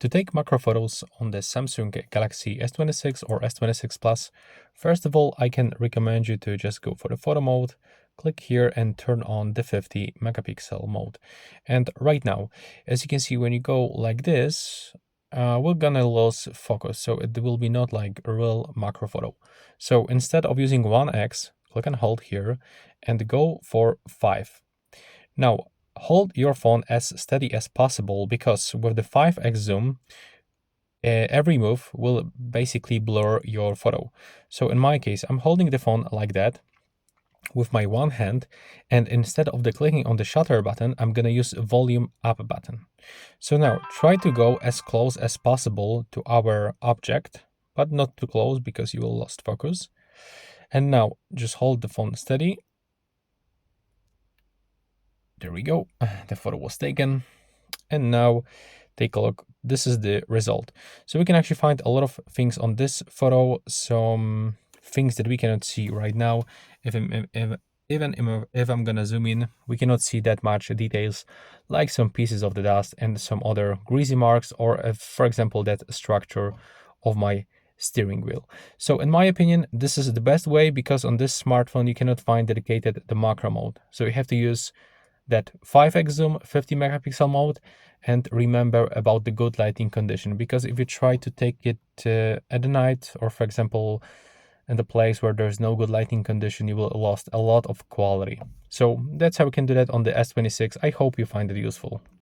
To take macro photos on the Samsung Galaxy S26 or S26 Plus, first of all, I can recommend you to just go for the photo mode, click here and turn on the 50 megapixel mode. And right now, as you can see, when you go like this, we're gonna lose focus. So it will be not like a real macro photo. So instead of using 1x, click and hold here and go for 5. Now, hold your phone as steady as possible because with the 5x zoom, every move will basically blur your photo. So in my case, I'm holding the phone like that with my one hand, and instead of the clicking on the shutter button, I'm gonna use volume up button. So now try to go as close as possible to our object, but not too close because you will lost focus. And now just hold the phone steady. There we go. The photo was taken. And now take a look. This is the result. So we can actually find a lot of things on this photo, some things that we cannot see right now. Even if I'm gonna zoom in, we cannot see that much details, like some pieces of the dust and some other greasy marks, or for example, that structure of my steering wheel. So in my opinion, this is the best way because on this smartphone, you cannot find dedicated the macro mode. So you have to use that 5x zoom 50 megapixel mode, and remember about the good lighting condition, because if you try to take it at the night, or for example in the place where there's no good lighting condition, you will lost a lot of quality. So that's how we can do that on the S26. I hope you find it useful.